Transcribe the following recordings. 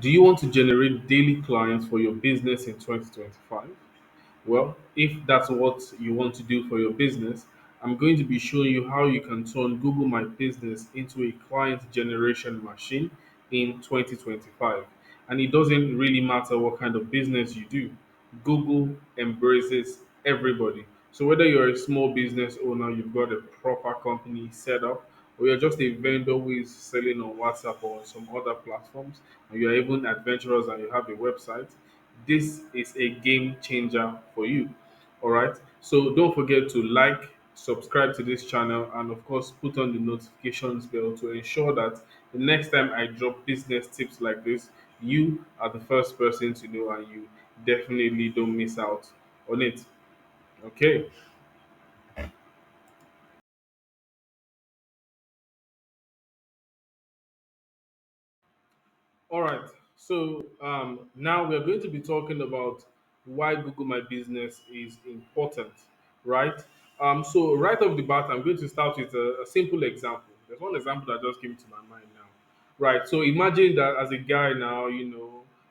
Do you want to generate daily clients for your business in 2025? Well, if that's what you want to do for your business, I'm going to be showing you how you can turn Google My Business into a client generation machine in 2025. And it doesn't really matter what kind of business you do, Google embraces everybody. So, whether you're a small business owner, you've got a proper company set up, or you're just a vendor who is selling on WhatsApp or some other platforms, and you're even adventurous and you have a website, this is a game changer for you. All right. So don't forget to like, subscribe to this channel, and of course, put on the notifications bell to ensure that the next time I drop business tips like this, you are the first person to know and you definitely don't miss out on it. Okay. All right. So now we're going to be talking about why Google My Business is important, right? So right off the bat, I'm going to start with a simple example. There's one example that just came to my mind now, right? So imagine that as a guy now,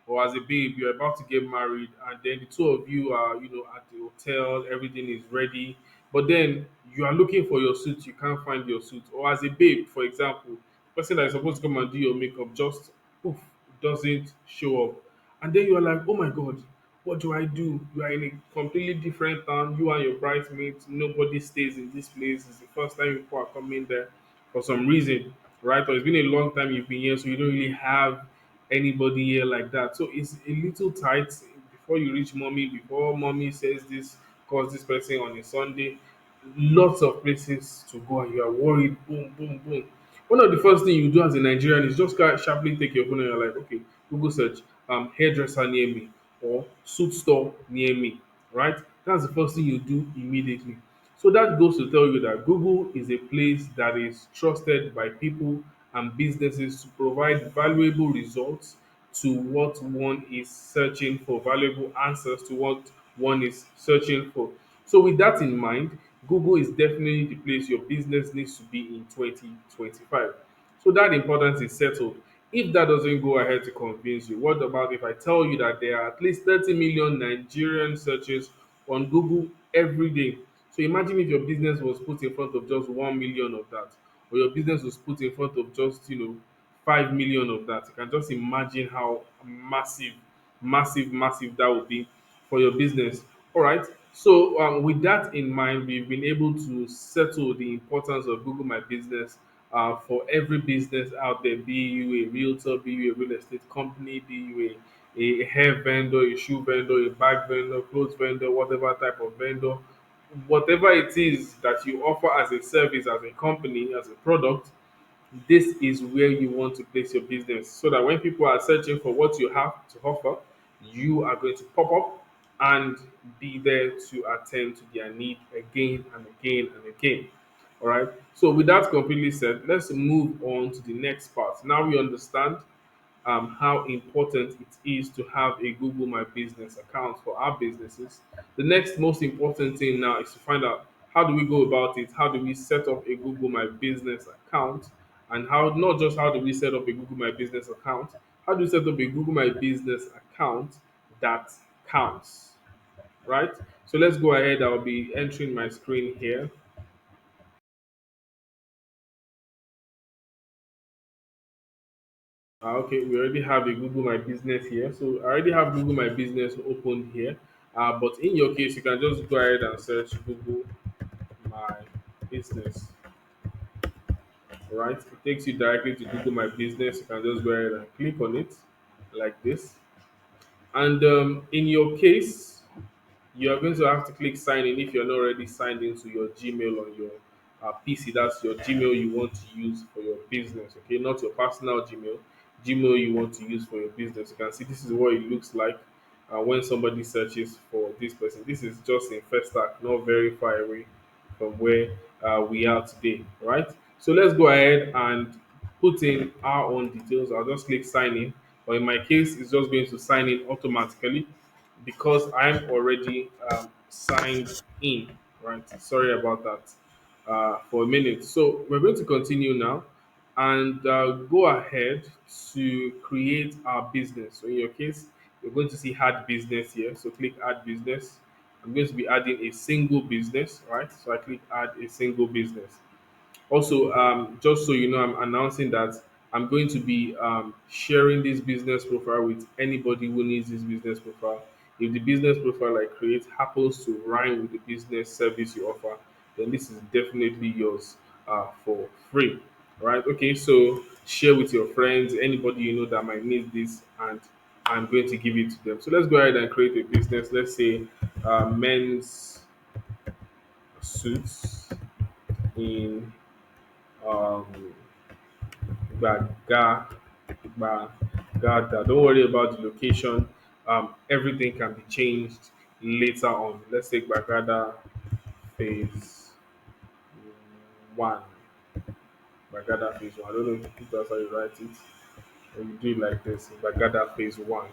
or as a babe, you're about to get married, and then the two of you are, at the hotel, everything is ready, but then you are looking for your suit, you can't find your suit, or as a babe, for example, the person that is supposed to come and do your makeup just poof doesn't show up. And then you are like, oh my God, what do I do? You are in a completely different town. You and your bridesmaids, nobody stays in this place. It's the first time people are coming there for some reason, right? Or it's been a long time you've been here, so you don't really have anybody here like that. So it's a little tight before you reach mommy, before mommy says this, calls this person on a Sunday. Lots of places to go, and you are worried. Boom, boom, boom. One of the first thing you do as a Nigerian is just sharply take your phone and you're like, okay, Google search hairdresser near me or suit store near me, right? That's the first thing you do immediately. So that goes to tell you that Google is a place that is trusted by people and businesses to provide valuable results to what one is searching for, valuable answers to what one is searching for. So, with that in mind, Google is definitely the place your business needs to be in 2025. So, that importance is settled. If that doesn't go ahead to convince you, what about if I tell you that there are at least 30 million Nigerian searches on Google every day? So imagine if your business was put in front of just 1 million of that, or your business was put in front of just, 5 million of that. You can just imagine how massive, massive, massive that would be for your business. All right. So, with that in mind, we've been able to settle the importance of Google My Business for every business out there, be you a realtor, be you a real estate company, be you a hair vendor, a shoe vendor, a bag vendor, clothes vendor, whatever type of vendor, whatever it is that you offer as a service, as a company, as a product, this is where you want to place your business so that when people are searching for what you have to offer, you are going to pop up and be there to attend to their need again and again and again. All right. So, with that completely said, let's move on to the next part. Now we understand how important it is to have a Google My Business account for our businesses. The next most important thing now is to find out how do we go about it? How do we set up a Google My Business account? And how not just how do we set up a Google My Business account, how do we set up a Google My Business account that counts, right? So let's go ahead. I'll be entering my screen here. Okay, we already have a Google My Business here. So I already have Google My Business open here. But in your case, you can just go ahead and search Google My Business. All right, it takes you directly to Google My Business. You can just go ahead and click on it like this. And in your case, you are going to have to click sign in if you're not already signed into your Gmail on your PC. That's your Gmail you want to use for your business, okay? Not your personal Gmail. Gmail you want to use for your business. You can see this is what it looks like when somebody searches for this person. This is just in Festac, not very far away from where we are today, right? So let's go ahead and put in our own details. I'll just click sign in, but in my case, it's just going to sign in automatically because I'm already signed in, right? Sorry about that for a minute. So we're going to continue now. and go ahead to create our business. So in your case, you're going to see add business here. So click add business. I'm going to be adding a single business, right? So I click add a single business. Also, just so you know, I'm announcing that I'm going to be sharing this business profile with anybody who needs this business profile. If the business profile I create happens to rhyme with the business service you offer, then this is definitely yours for free. Right? Okay, so share with your friends, anybody you know that might need this, and I'm going to give it to them. So let's go ahead and create a business. Let's say men's suits in um, Baga, Bagada. Don't worry about the location. Everything can be changed later on. Let's take Bagada phase one. Bagada phase one. I don't know if that's how you write it. Or you do it like this. Bagada phase one.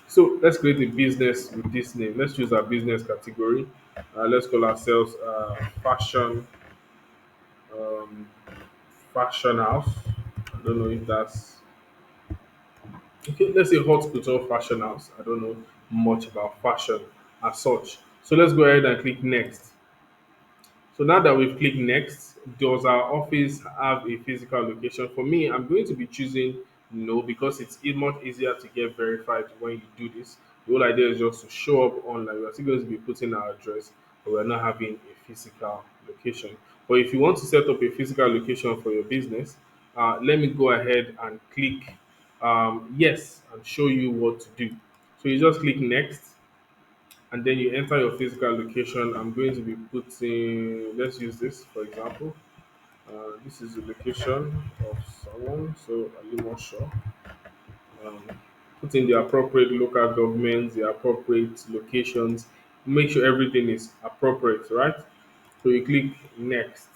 So let's create a business with this name. Let's choose our business category. Let's call ourselves um, fashion house. I don't know if that's okay. Let's say hot couture fashion house. I don't know much about fashion as such. So let's go ahead and click next. So now that we've clicked next, does our office have a physical location? For me, I'm going to be choosing no because it's much easier to get verified when you do this. The whole idea is just to show up online. We're still going to be putting our address, but we're not having a physical location. But if you want to set up a physical location for your business, let me go ahead and click yes and show you what to do. So you just click next and then you enter your physical location. I'm going to be putting, let's use this for example. This is the location of someone, so I'm not sure. Um, Put in the appropriate local governments, the appropriate locations, make sure everything is appropriate, right? So you click next.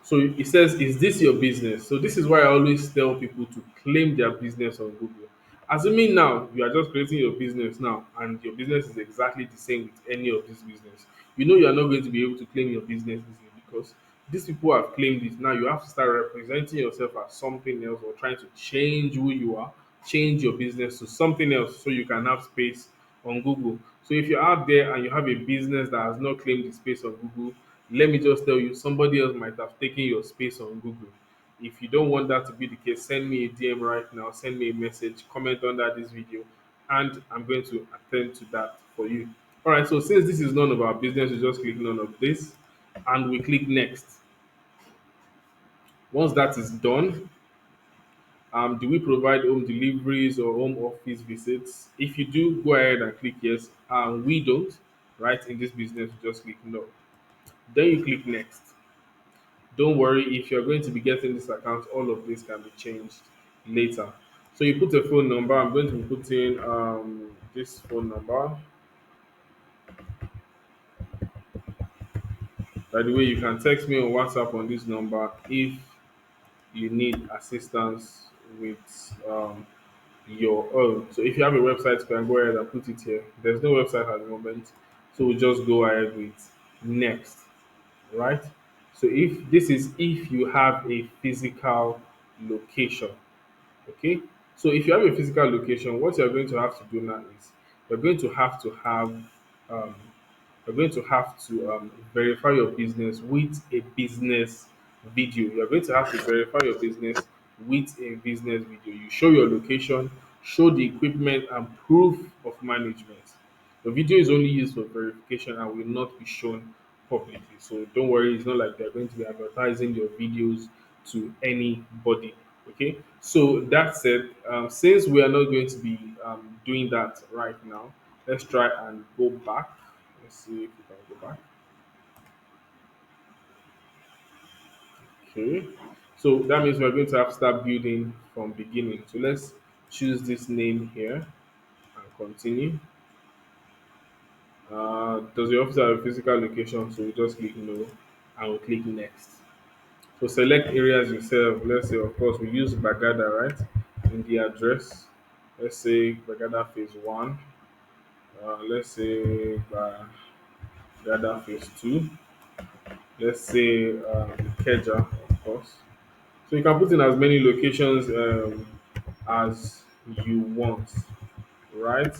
So it says, is this your business? So this is why I always tell people to claim their business on Google. Assuming now you are just creating your business now and your business is exactly the same with any of this business, you know you are not going to be able to claim your business easily because these people have claimed it. Now you have to start representing yourself as something else or trying to change who you are, change your business to something else so you can have space on Google. So if you're out there and you have a business that has not claimed the space on Google, let me just tell you, somebody else might have taken your space on Google. If you don't want that to be the case, send me a DM right now, send me a message, comment under this video, and I'm going to attend to that for you. All right, so since this is none of our business, we just click none of this and we click next. Once that is done, do we provide home deliveries or home office visits? If you do, go ahead and click yes. We don't, right? In this business, you just click no. Then you click next. Don't worry, if you're going to be getting this account, all of this can be changed later. So you put a phone number. I'm going to be putting this phone number. By the way, you can text me on WhatsApp on this number if you need assistance with your own. So if you have a website, you can go ahead and put it here. There's no website at the moment, so we'll just go ahead with next, right? So if you have a physical location. Okay. So if you have a physical location, what you're going to have to do now is you're going to have to have um, you're going to have to verify your business with a business video. You're going to have to verify your business with a business video. You show your location, show the equipment, and proof of management. The video is only used for verification and will not be shown publicly. So don't worry, it's not like they're going to be advertising your videos to anybody. Okay, so that said, since we are not going to be doing that right now, let's try and go back. Let's see if we can go back. Okay, so that means we're going to have to start building from beginning. So let's choose this name here and continue. Does your office have a physical location? So we just click no and we click next. So select areas yourself. Let's say, of course, we use Bagada, right? In the address. Let's say Bagada phase one. Let's say Bagada phase two. Let's say Keja, of course. So you can put in as many locations as you want, right?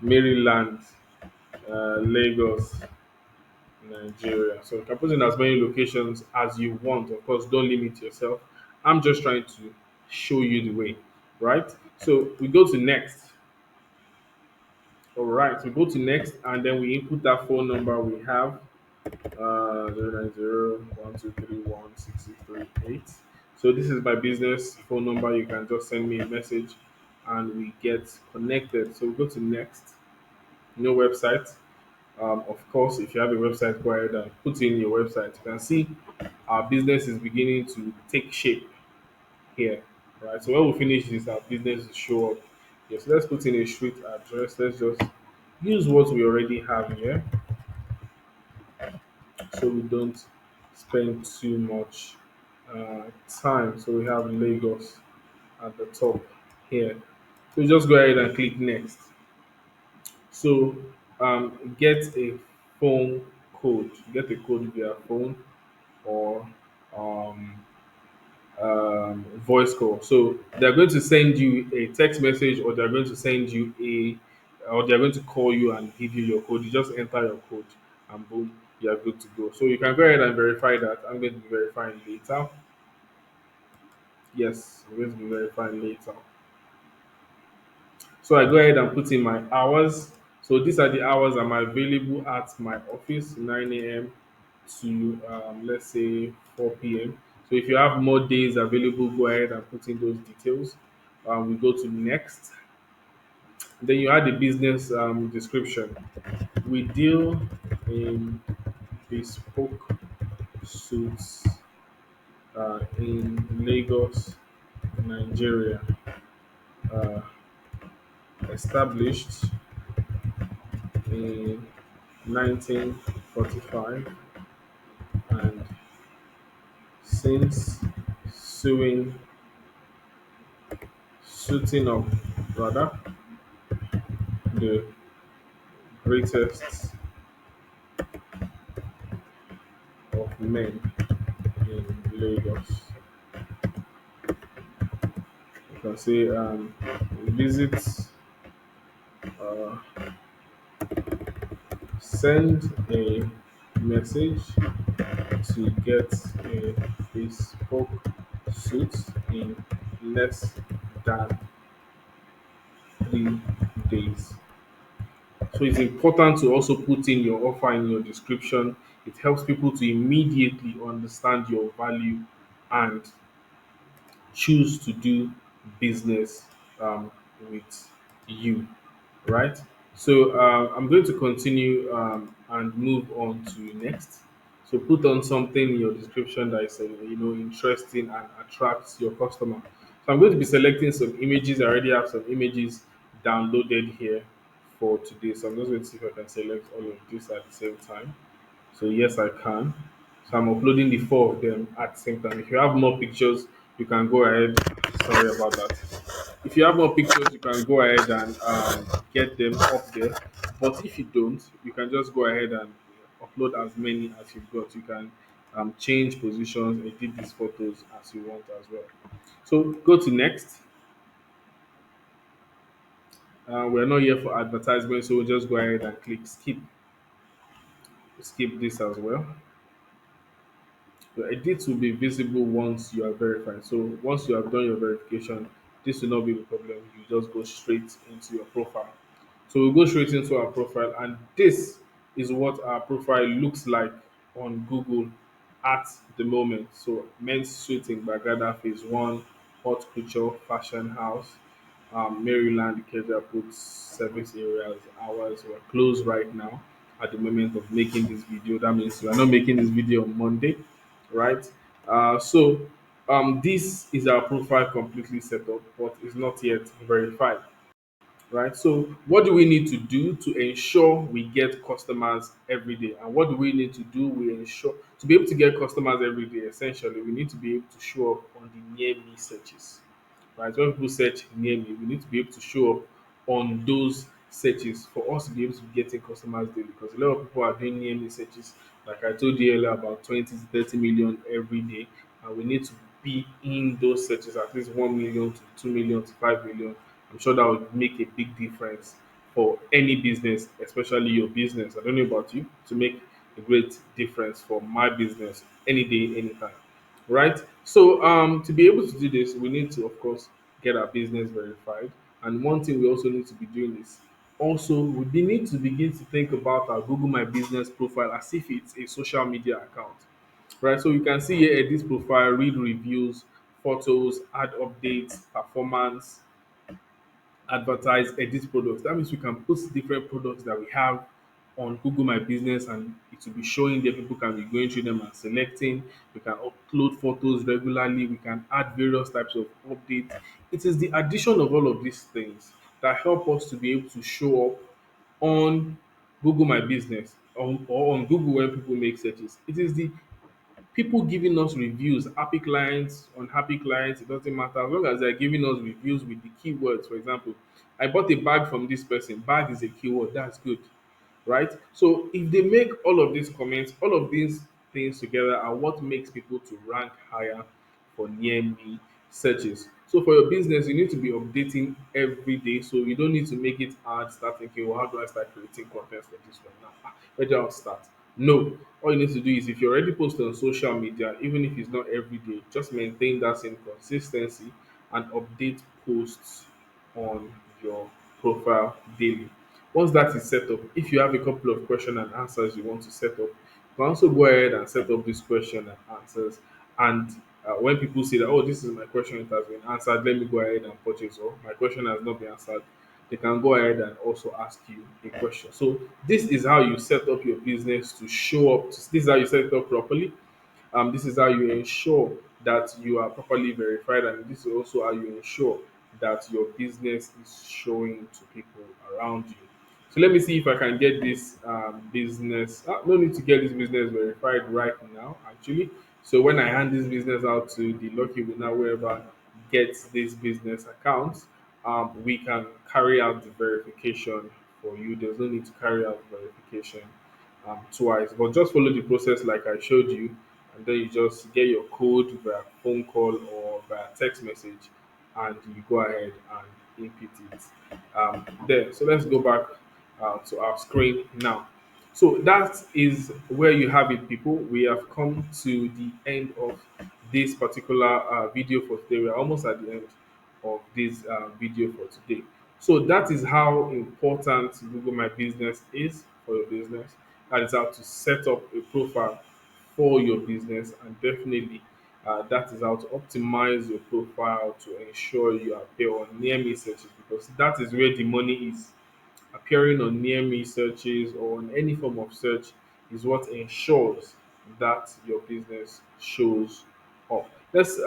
Maryland, Lagos, Nigeria. So you can put in as many locations as you want. Of course, don't limit yourself. I'm just trying to show you the way, right? So we go to next. All right, we go to next, and then we input that phone number we have 090 So this is my business phone number. You can just send me a message and we get connected. So we go to next, no website. Of course, if you have a website, go ahead and put in your website. You can see our business is beginning to take shape here, right? So when we finish this, our business will show up. Yes, let's put in a street address. Let's just use what we already have here so we don't spend too much time. So we have Lagos at the top here. So just go ahead and click next. So get a phone code. Get a code via phone or um, voice call. So they're going to send you a text message, or they're going to send you or they're going to call you and give you your code. You just enter your code, and boom, you are good to go. So you can go ahead and verify that. I'm going to be verifying later. Yes, I'm going to be verifying later. So I go ahead and put in my hours. So these are the hours I'm available at my office, 9 a.m. to let's say 4 p.m. So if you have more days available, go ahead and put in those details. We go to next. Then you add the business description. We deal in bespoke suits in Lagos, Nigeria, uh, established in 1945, and since suing suiting up rather the greatest of men in Lagos. You can say visit, uh, send a message to get a bespoke suit in less than 3 days. So it's important to also put in your offer in your description. It helps people to immediately understand your value and choose to do business with you, right? So I'm going to continue and move on to next. So put on something in your description that is interesting and attracts your customer. So I'm going to be selecting some images. I already have some images downloaded here for today. So I'm just going to see if I can select all of this at the same time. So yes, I can. So I'm uploading the four of them at the same time. If you have more pictures, you can go ahead. Sorry about that. If you have more pictures, you can go ahead and get them up there. But if you don't, you can just go ahead and upload as many as you've got. You can change positions, edit these photos as you want as well. So go to next. We're not here for advertisement, so we'll just go ahead and click skip. Skip this as well. The edit will be visible once you are verified. So once you have done your verification, this will not be the problem. You just go straight into your profile. So we'll go straight into our profile, and this is what our profile looks like on Google at the moment. So men's suit in Bagada Phase 1, Hot Culture Fashion House, Maryland, Ikeja puts service areas, hours. We're closed right now at the moment of making this video. That means we are not making this video on Monday, right? So this is our profile completely set up, but it's not yet verified, right? So what do we need to do to ensure we get customers every day? And what do we need to do? We ensure to be able to get customers every day. Essentially, we need to be able to show up on the near me searches, right? When people search near me, we need to be able to show up on those searches for us to be able to be getting customers daily. Because a lot of people are doing near me searches, like I told you earlier, about 20 to 30 million every day. and we need to be in those searches at least 1 million to 2 million to 5 million. I'm sure that would make a big difference for any business, especially your business. I don't know about you, to make a great difference for my business any day, anytime. Right? So to be able to do this, we need to, of course, get our business verified. And one thing we also need to be doing is also we need to begin to think about our Google My Business profile as if it's a social media account. Right? So you can see here this profile, read reviews, photos, add updates, performance, advertise, edit products. That means we can post different products that we have on Google My Business and it will be showing there. People can be going through them and selecting. We can upload photos regularly. We can add various types of updates. It is the addition of all of these things that help us to be able to show up on Google My Business or on Google when people make searches. It is the people giving us reviews, happy clients, unhappy clients, it doesn't matter. As long as they're giving us reviews with the keywords, for example, I bought a bag from this person. Bag is a keyword, that's good, right? So if they make all of these comments, all of these things together are what makes people to rank higher for near me searches. So for your business, you need to be updating every day. So you don't need to make it hard, start thinking, well, how do I start creating content for this one now? Where do I start? No. All you need to do is if you already post on social media, even if it's not every day, just maintain that same consistency and update posts on your profile daily. Once that is set up, if you have a couple of question and answers you want to set up, you can also go ahead and set up this question and answers. And when people say that, oh, this is my question, it has been answered, let me go ahead and purchase, or my question has not been answered, they can go ahead and also ask you a question. So this is how you set up your business to show up. This is how you set it up properly. This is how you ensure that you are properly verified, and this is also how you ensure that your business is showing to people around you. So let me see if I can get this business. No need to get this business verified right now, actually. So when I hand this business out to the lucky winner, whoever gets this business account, we can carry out the verification for you. There's no need to carry out verification twice, but just follow the process like I showed you, and then you just get your code via phone call or via text message, and you go ahead and input it there. So let's go back to our screen now. So that is where you have it, people. We have come to the end of this particular video for today. We're almost at the end of this video for today. So that is how important Google My Business is for your business. That is how to set up a profile for your business, and definitely that is how to optimize your profile to ensure you appear on near me searches, because that is where the money is. Appearing on near me searches or on any form of search is what ensures that your business shows up. Let's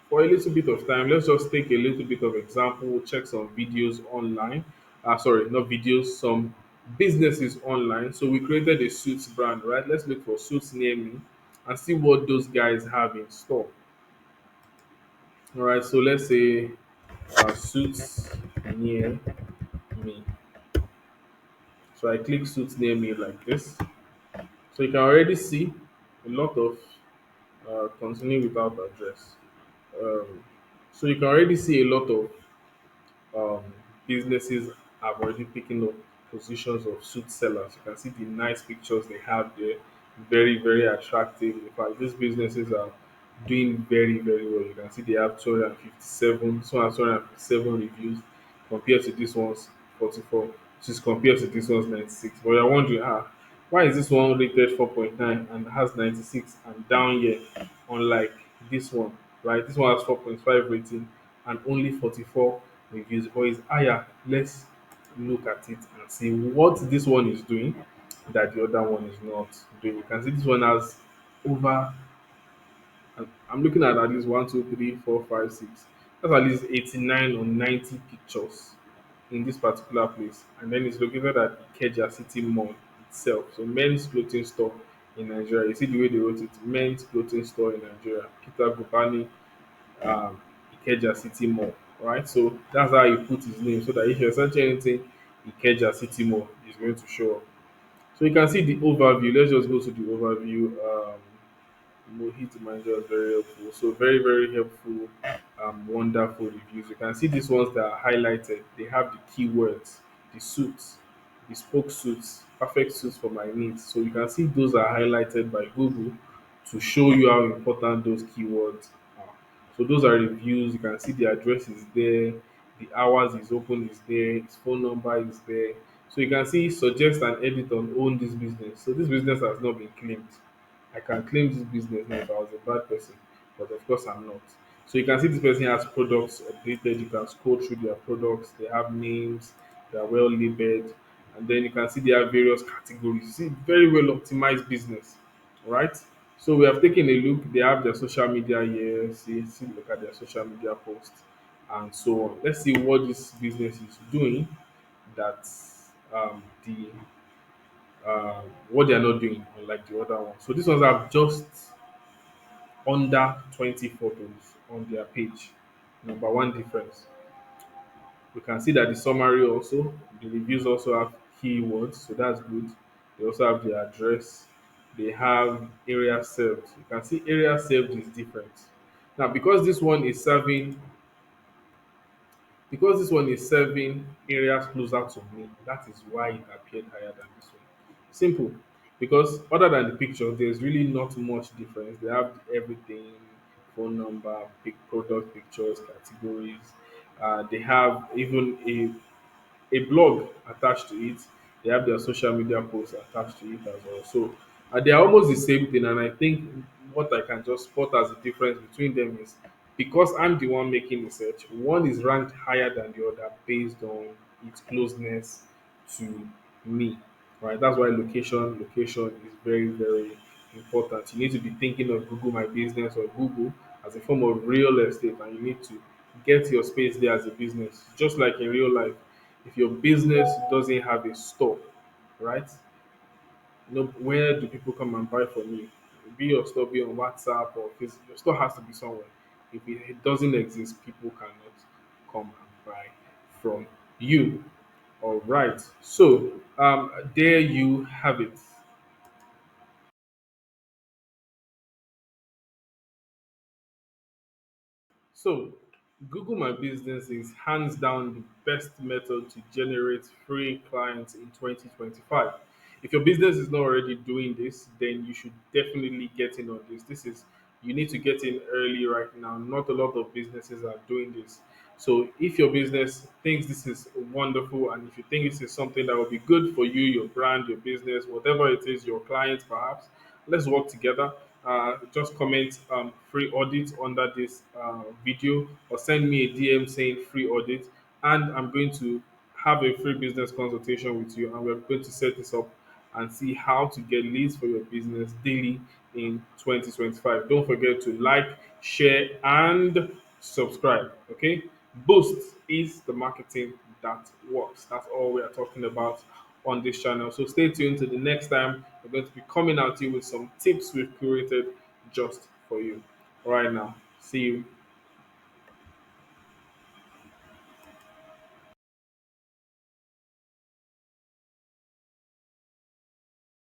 for a little bit of time, let's just take a little bit of example, check some videos online. Sorry, not videos, some businesses online. So we created a suits brand, right? Let's look for suits near me and see what those guys have in store. All right, so let's say suits near me. So I click suits near me like this. So you can already see a lot of continue without address. Um, so you can already see a lot of um, businesses have already picking up positions of suit sellers. You can see the nice pictures they have there, very, very attractive. In fact, these businesses are doing very, very well. You can see they have 257, 257 reviews compared to this one's 44, which is compared to this one's 96. But you're wondering, why is this one rated 4.9 and has 96 and down here, unlike this one, right? This one has 4.5 rating and only 44 reviews, but it's higher. Let's look at it and see what this one is doing that the other one is not doing. You can see this one has over, I'm looking at least one, two, three, four, five, six. That's at least 89 or 90 pictures in this particular place. And then it's located at Ikeja City Mall itself. So men's clothing store in Nigeria. You see the way they wrote it, men's clothing store in Nigeria. Peter Gubani, um, Ikeja City Mall, right? So that's how he put his name, so that if you're searching anything, Ikeja City Mall is going to show up. So you can see the overview. Let's just go to the overview. Mohit manager was very helpful. So very, very helpful, wonderful reviews. You can see these ones that are highlighted. They have the keywords, the suits, bespoke suits, perfect suits for my needs. So you can see those are highlighted by Google to show you how important those keywords are. So those are reviews. You can see the address is there, the hours is open is there, his phone number is there. So you can see suggest and edit on own this business. So this business has not been claimed. I can claim this business now if I was a bad person, but of course I'm not. So you can see this person has products updated. You can scroll through their products. They have names. They are well labeled, and then you can see they have various categories. You see, very well optimized business, right? So we have taken a look. They have their social media here. See, look at their social media posts and so on. Let's see what this business is doing that the what they are not doing unlike the other one. So these ones have just under 20 photos on their page. Number one difference. You can see that the summary also, the reviews also have keywords, so that's good. They also have the address. They have area served. You can see area served is different. Now, because this one is serving areas closer to me, that is why it appeared higher than this one. Simple. Because other than the picture, there's really not much difference. They have everything, phone number, big product pictures, categories. They have even a blog attached to it. They have their social media posts attached to it as well. So they are almost the same thing. And I think what I can just spot as a difference between them is because I'm the one making the search, one is ranked higher than the other based on its closeness to me. Right? That's why location is very, very important. You need to be thinking of Google My Business or Google as a form of real estate, and you need to get your space there as a business. Just like in real life, if your business doesn't have a store, right? Where do people come and buy from you? Be your store, be on WhatsApp or Facebook. Your store has to be somewhere. If it doesn't exist, people cannot come and buy from you. All right. So there you have it. So, Google My Business is hands down the best method to generate free clients in 2025. If your business is not already doing this, then you should definitely get in on this. You need to get in early right now. Not a lot of businesses are doing this. So, if your business thinks this is wonderful and if you think this is something that will be good for you, your brand, your business, whatever it is, your clients perhaps, let's work together. Just comment free audit under this video or send me a DM saying free audit, and I'm going to have a free business consultation with you, and we're going to set this up and see how to get leads for your business daily in 2025. Don't forget to like, share, and subscribe. Okay, Boost is the marketing that works. That's all we are talking about on this channel. So stay tuned to the next time. We're going to be coming out to you with some tips we've curated just for you. All right, now, see you